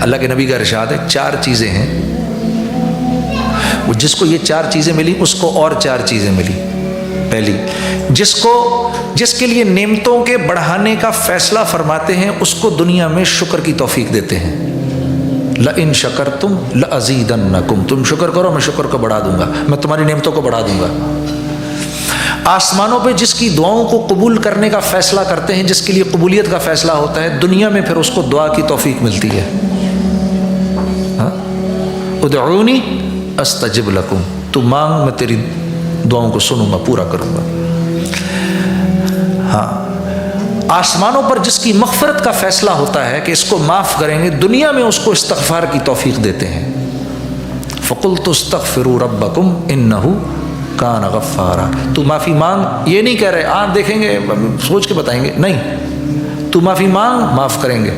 اللہ کے نبی کا ارشاد ہے 4 چیزیں ہیں، جس کو یہ 4 چیزیں ملی اس کو اور 4 چیزیں ملی۔ پہلی، جس کے لیے نعمتوں کے بڑھانے کا فیصلہ فرماتے ہیں اس کو دنیا میں شکر کی توفیق دیتے ہیں۔ لَإِن شَكَرْتُمْ لَأَزِيدَنَّكُمْ، تم شکر کرو میں شکر کو بڑھا دوں گا، میں تمہاری نعمتوں کو بڑھا دوں گا۔ آسمانوں پہ جس کی دعاؤں کو قبول کرنے کا فیصلہ کرتے ہیں، جس کے لیے قبولیت کا فیصلہ ہوتا ہے، دنیا میں پھر اس کو دعا کی توفیق ملتی ہے۔ ادعونی استجب لکم، تو مانگ میں تیری دعاؤں کو سنوں گا، پورا کروں گا۔ ہاں، آسمانوں پر جس کی مغفرت کا فیصلہ ہوتا ہے کہ اس کو معاف کریں گے، دنیا میں اس کو استغفار کی توفیق دیتے ہیں۔ فَقُلْتُ اسْتَغْفِرُوا رَبَّكُمْ إِنَّهُ كَانَ غَفَّارًا، تو معافی مانگ، یہ نہیں کہہ رہے آپ دیکھیں گے سوچ کے بتائیں گے، نہیں، تو معافی مانگ معاف کریں گے۔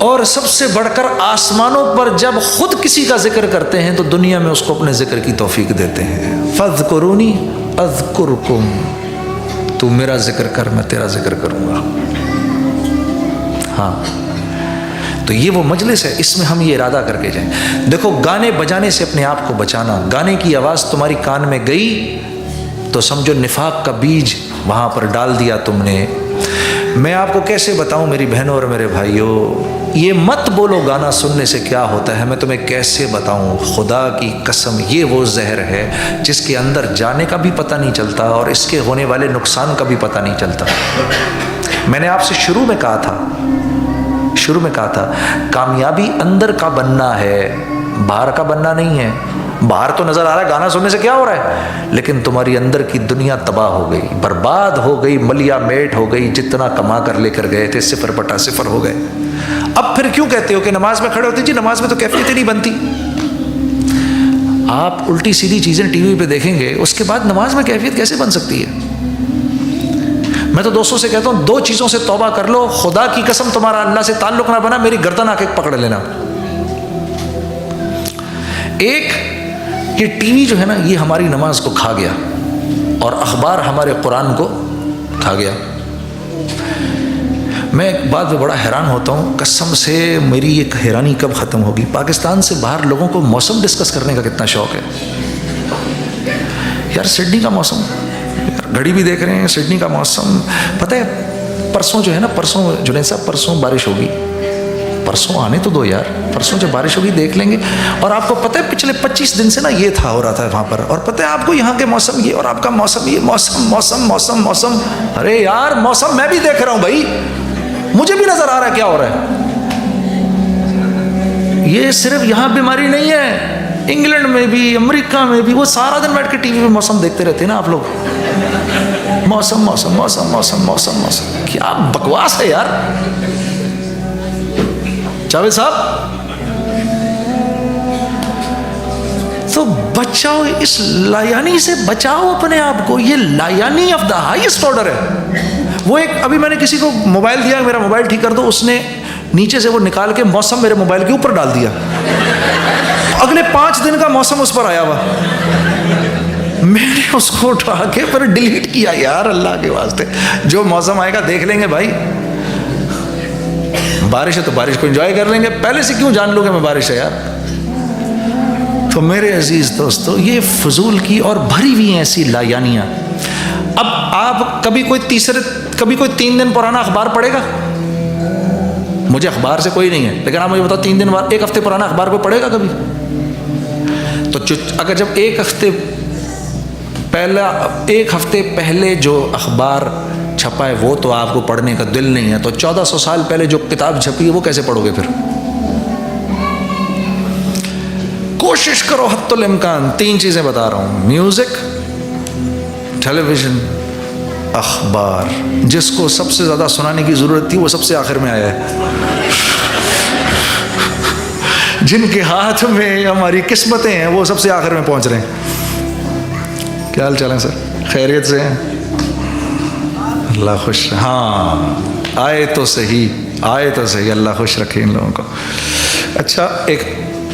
اور سب سے بڑھ کر آسمانوں پر جب خود کسی کا ذکر کرتے ہیں تو دنیا میں اس کو اپنے ذکر کی توفیق دیتے ہیں۔ فَاذْكُرُونِي أَذْكُرْكُمْ، تو میرا ذکر کر میں تیرا ذکر کروں گا۔ ہاں، تو یہ وہ مجلس ہے، اس میں ہم یہ ارادہ کر کے جائیں۔ دیکھو، گانے بجانے سے اپنے آپ کو بچانا، گانے کی آواز تمہاری کان میں گئی تو سمجھو نفاق کا بیج وہاں پر ڈال دیا تم نے۔ میں آپ کو کیسے بتاؤں میری بہنوں اور میرے بھائیوں، یہ مت بولو گانا سننے سے کیا ہوتا ہے، میں تمہیں کیسے بتاؤں، خدا کی قسم یہ وہ زہر ہے جس کے اندر جانے کا بھی پتہ نہیں چلتا اور اس کے ہونے والے نقصان کا بھی پتہ نہیں چلتا۔ میں نے آپ سے شروع میں کہا تھا کامیابی اندر کا بننا ہے، باہر کا بننا نہیں ہے۔ باہر تو نظر آ رہا ہے گانا سننے سے کیا ہو رہا ہے، لیکن تمہاری اندر کی دنیا تباہ ہو گئی، برباد ہو گئی، ملیا میٹ ہو گئی، جتنا کما کر لے کر گئے تھے 0/0 ہو گئے۔ اب پھر کیوں کہتے ہو کہ نماز میں کھڑے ہوتے؟ جی نماز میں تو کیفیت ہی نہیں بنتی۔ آپ الٹی سیدھی چیزیں ٹی وی پہ دیکھیں گے، اس کے بعد نماز میں کیفیت کیسے بن سکتی ہے؟ میں تو دوستوں سے کہتا ہوں 2 چیزوں سے توبہ کر لو، خدا کی قسم تمہارا اللہ سے تعلق نہ بنا، میری گردن آ کے پکڑ لینا۔ ایک، یہ ٹی وی جو ہے نا یہ ہماری نماز کو کھا گیا، اور اخبار ہمارے قرآن کو کھا گیا۔ میں ایک بات پہ بڑا حیران ہوتا ہوں، قسم سے میری یہ حیرانی کب ختم ہوگی۔ پاکستان سے باہر لوگوں کو موسم ڈسکس کرنے کا کتنا شوق ہے یار۔ سڈنی کا موسم، گھڑی بھی دیکھ رہے ہیں، سڈنی کا موسم، پتہ ہے پرسوں جو ہے نا، پرسوں جنید صاحب پرسوں بارش ہوگی، پرسوں آنے تو دو یار، پرسوں جب بارش ہوگی دیکھ لیں گے۔ اور آپ کو پتہ ہے پچھلے 25 دن سے نا یہ تھا، ہو رہا تھا وہاں پر، اور پتہ ہے آپ کو یہاں کے موسم یہ اور آپ کا موسم یہ، موسم، ارے یار موسم میں بھی دیکھ رہا ہوں بھائی، مجھے بھی نظر آ رہا ہے کیا ہو رہا ہے۔ یہ صرف یہاں بیماری نہیں ہے، انگلینڈ میں بھی، امریکہ میں بھی، وہ سارا دن بیٹھ کے ٹی وی پہ موسم دیکھتے رہتے ہیں نا آپ لوگ، موسم، کیا بکواس ہے یار۔ جاوید صاحب تو بچاؤ، اس لایانی سے بچاؤ اپنے آپ کو، یہ لایانی آف دا ہائیسٹ آرڈر ہے۔ وہ ایک ابھی میں نے کسی کو موبائل دیا، میرا موبائل ٹھیک کر دو، اس نے نیچے سے وہ نکال کے موسم میرے موبائل کے اوپر ڈال دیا، اگلے 5 دن کا موسم اس پر آیا ہوا۔ میں نے اس کو اٹھا کے پھر ڈیلیٹ کیا، یار اللہ کے واسطے جو موسم آئے گا دیکھ لیں گے بھائی، بارش ہے تو بارش کو انجوائے کر لیں گے، پہلے سے کیوں جان لو گے میں بارش ہے یار۔ تو میرے عزیز دوستو، یہ فضول کی اور بھری ہوئی ہیں ایسی لایانیاں۔ اب آپ کبھی کوئی 3 دن پرانا اخبار پڑھے گا؟ مجھے اخبار سے کوئی نہیں ہے، لیکن آپ مجھے بتاؤ 3 دن بعد 1 ہفتے پرانا اخبار کوئی پڑھے گا کبھی؟ تو اگر جب 1 ہفتے پہلے جو اخبار چھپا ہے وہ تو آپ کو پڑھنے کا دل نہیں ہے، تو 1400 سال پہلے جو کتاب چھپی ہے وہ کیسے پڑھو گے پھر؟ کوشش کرو حتی الامکان، 3 چیزیں بتا رہا ہوں، میوزک، ٹیلی ویژن، اخبار۔ جس کو سب سے زیادہ سنانے کی ضرورت تھی وہ سب سے آخر میں آیا ہے، جن کے ہاتھ میں ہماری قسمتیں ہیں وہ سب سے آخر میں پہنچ رہے ہیں۔ کیا حال چال ہے سر؟ خیریت سے ہیں؟ اللہ خوش، ہاں آئے تو صحیح، اللہ خوش رکھے ان لوگوں کو۔ اچھا، ایک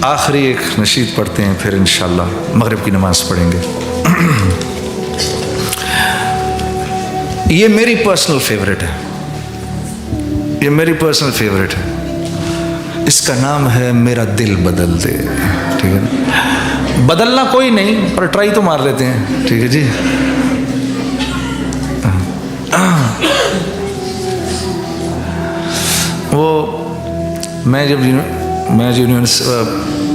آخری نشید پڑھتے ہیں، پھر انشاءاللہ مغرب کی نماز پڑھیں گے۔ یہ میری پرسنل فیوریٹ ہے، اس کا نام ہے میرا دل بدل دے. ٹھیک ہے نا, بدلنا کوئی نہیں پر ٹرائی تو مار لیتے ہیں. ٹھیک ہے جی. وہ میں جب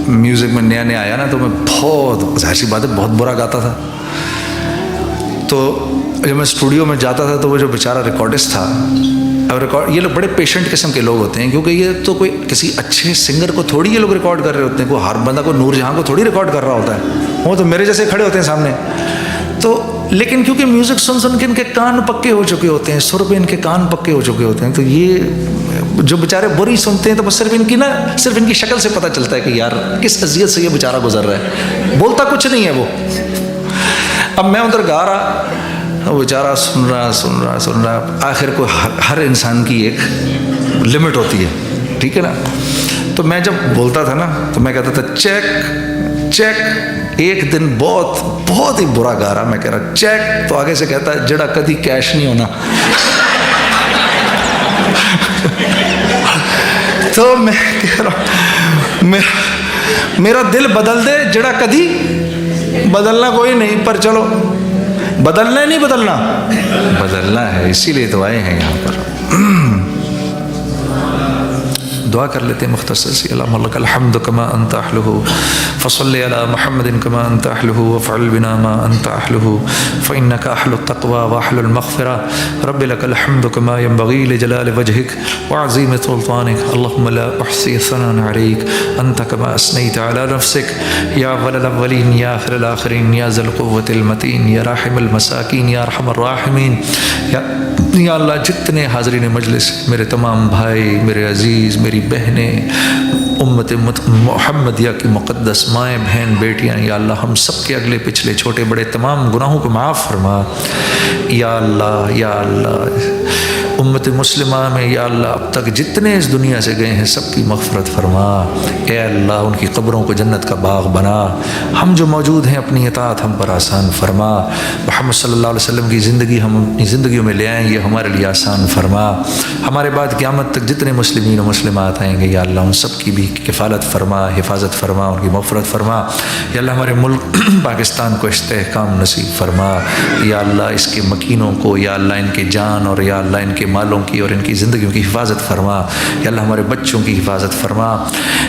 میوزک میں نیا نیا آیا نا تو میں بہت, ظاہر سی بات ہے, بہت برا گاتا تھا. تو جب میں اسٹوڈیو میں جاتا تھا تو وہ جو بیچارہ ریکارڈسٹ تھا, یہ لوگ بڑے پیشنٹ قسم کے لوگ ہوتے ہیں, کیونکہ یہ تو کوئی کسی اچھے سنگر کو تھوڑی یہ لوگ ریکارڈ کر رہے ہوتے ہیں, کوئی ہر بندہ کو نور جہاں کو تھوڑی ریکارڈ کر رہا ہوتا ہے, وہ تو میرے جیسے کھڑے ہوتے ہیں سامنے. تو لیکن کیونکہ میوزک سن سن کے ان کے کان پکے ہو چکے ہوتے ہیں, سر پہ ان کے کان پکے ہو چکے ہوتے ہیں, تو یہ جو بیچارے بری سنتے ہیں تو بس صرف ان کی شکل سے پتہ چلتا ہے کہ یار کس اذیت سے یہ بیچارہ گزر رہا ہے, بولتا کچھ نہیں ہے وہ. اب میں ادھر گا رہا, وہ بیچارہ سن رہا. آخر کو ہر انسان کی ایک لمٹ ہوتی ہے, ٹھیک ہے نا. تو میں جب بولتا تھا نا تو میں کہتا تھا چیک چیک. ایک دن بہت ہی برا گا رہا, میں کہہ رہا چیک, تو آگے سے کہتا ہے جڑا کدی کیش نہیں ہونا. تو میں کہہ رہا میرا دل بدل دے, جڑا کدی بدلنا کوئی نہیں, پر چلو بدلنا نہیں, بدلنا ہے, اسی لیے تو آئے ہیں یہاں پر. دعا کر لیتے ہیں مختصر سی. اللہم لک الحمد کما انت اہلہ فصلی علی محمد کما انت اہلہ وفعل بنا ما انت اہلہ فانک اہل التقوی واہل المغفرہ. رب لک الحمد کما ینبغی لجلال وجہک وعظیم سلطانک. اللہم لا احصی ثناء علیک انت کما اثنیت علی نفسک یا اول الاولین یا آخر الاخرین یا ذی القوة المتین یا راحم المساکین یا ارحم الراحمین. یا اللہ جتنے حاضرین مجلس, میرے تمام بھائی, میرے عزیز, میری بہنیں, امت محمدیہ کی مقدس مائیں, بہن, بیٹیاں, یا اللہ ہم سب کے اگلے پچھلے چھوٹے بڑے تمام گناہوں کو معاف فرما. یا اللہ, یا اللہ امت مسلمہ میں یا اللہ اب تک جتنے اس دنیا سے گئے ہیں سب کی مغفرت فرما. اے اللہ ان کی قبروں کو جنت کا باغ بنا. ہم جو موجود ہیں اپنی اطاعت ہم پر آسان فرما. محمد صلی اللہ علیہ وسلم کی زندگی ہم اپنی زندگیوں میں لے آئیں, یہ ہمارے لیے آسان فرما. ہمارے بعد قیامت تک جتنے مسلمین و مسلمات آئیں گے یا اللہ ان سب کی بھی کفالت فرما, حفاظت فرما, ان کی مغفرت فرما. یا اللہ ہمارے ملک پاکستان کو استحکام نصیب فرما. یا اللہ اس کے مکینوں کو, یا اللہ ان کے جان اور یا اللہ ان کے مالوں کی اور ان کی زندگیوں کی حفاظت فرما. یا اللہ ہمارے بچوں کی حفاظت فرما.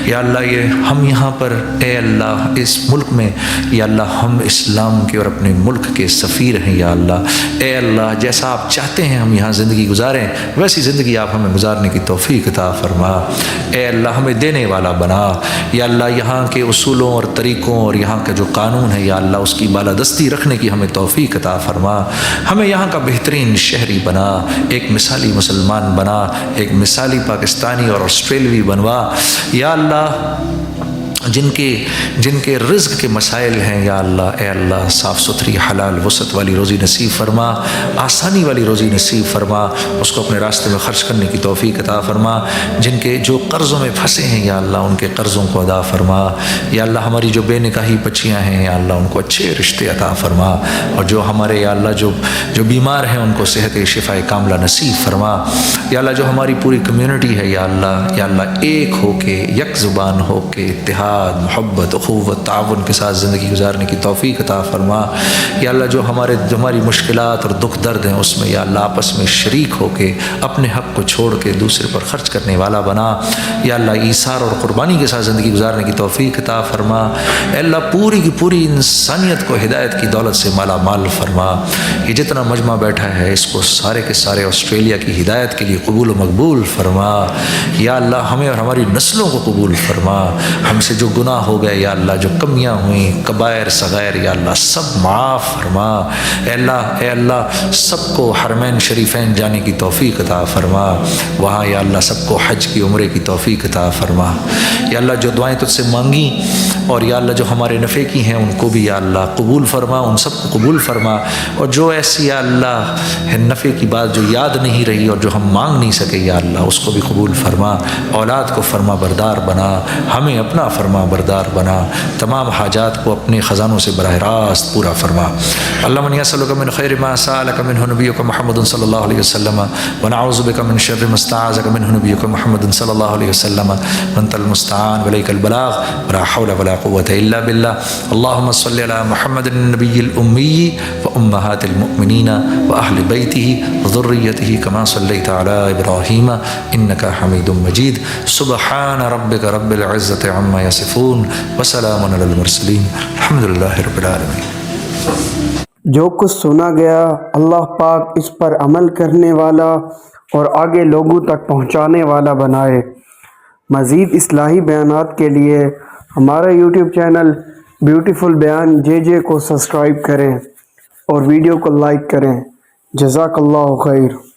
یا اللہ یہ ہم یہاں پر اے اللہ اس ملک میں یا اللہ ہم اسلام کے اور اپنے ملک کے سفیر ہیں. یا اللہ اے اللہ جیسا آپ چاہتے ہیں ہم یہاں زندگی گزاریں ویسی زندگی آپ ہمیں گزارنے کی توفیق عطا فرما. اے اللہ ہمیں دینے والا بنا. یا اللہ یہاں کے اصولوں اور طریقوں اور یہاں کا جو قانون ہے یا اللہ اس کی بالادستی رکھنے کی ہمیں توفیق عطا فرما. ہمیں یہاں کا بہترین شہری بنا, ایک مثالی مسلمان بنا, ایک مثالی پاکستانی اور آسٹریلوی بنوا. یا اللہ جن کے رزق کے مسائل ہیں یا اللہ اے اللہ صاف ستھری حلال وسعت والی روزی نصیب فرما, آسانی والی روزی نصیب فرما, اس کو اپنے راستے میں خرچ کرنے کی توفیق عطا فرما. جن کے جو قرضوں میں پھنسے ہیں یا اللہ ان کے قرضوں کو ادا فرما. یا اللہ ہماری جو بے نکاحی بچیاں ہیں یا اللہ ان کو اچھے رشتے عطا فرما, اور جو ہمارے یا اللہ جو بیمار ہیں ان کو صحت شفا کاملہ نصیب فرما. یا اللہ جو ہماری پوری کمیونٹی ہے یا اللہ ایک ہو کے یک زبان ہو کے اتحاد محبت اخوت تعاون کے ساتھ زندگی گزارنے کی توفیق عطا فرما. یا اللہ جو ہماری مشکلات اور دکھ درد ہیں اس میں یا اللہ آپس میں شریک ہو کے اپنے حق کو چھوڑ کے دوسرے پر خرچ کرنے والا بنا. یا اللہ ایثار اور قربانی کے ساتھ زندگی گزارنے کی توفیق عطا فرما. اے اللہ پوری کی پوری انسانیت کو ہدایت کی دولت سے مالا مال فرما. یہ جتنا مجمع بیٹھا ہے اس کو سارے کے سارے آسٹریلیا کی ہدایت کے لیے قبول و مقبول فرما. یا اللہ ہمیں اور ہماری نسلوں کو قبول فرما. ہم سے جو گناہ ہو گئے یا اللہ جو کمیاں ہوئیں کبائر صغائر یا اللہ سب معاف فرما. اے اللہ سب کو حرمین شریفین جانے کی توفیق عطا فرما. وہاں یا اللہ سب کو حج کی عمرے کی توفیق عطا فرما. یا اللہ جو دعائیں تجھ سے مانگیں اور یا اللہ جو ہمارے نفع کی ہیں ان کو بھی یا اللہ قبول فرما, ان سب کو قبول فرما. اور جو ایسی یا اللہ نفع کی بات جو یاد نہیں رہی اور جو ہم مانگ نہیں سکے یا اللہ اس کو بھی قبول فرما. اولاد کو فرما بردار بنا, ہمیں اپنا فرما فرما بردار بنا، تمام حاجات کو اپنے خزانوں سے براہ راست پورا فرما۔ اللہم انی اسألک من خیر ما سألک منہ نبیک محمد صلی اللہ علیہ وسلم ونعوذ بک من شر ما استعاذک منہ نبیک محمد صلی اللہ علیہ وسلم وانت المستعان وعلیک البلاغ ولا حول ولا قوة الا باللہ۔ اللہم صلی علی محمد النبی الامی وامہات المؤمنین واہل بیتہ وذریتہ کما صلیت علی ابراہیم انک حمید مجید۔ سبحان ربک رب العزت عما یصفون وسلام علی المرسلین الحمد للہ رب العالمین۔ جو کچھ سنا گیا اللہ پاک اس پر عمل کرنے والا اور آگے لوگوں تک پہنچانے والا بنائے۔ مزید اصلاحی بیانات کے لیے ہمارا یوٹیوب چینل بیوٹیفل بیان JJ کو سبسکرائب کریں اور ویڈیو کو لائک کریں۔ جزاک اللہ خیر۔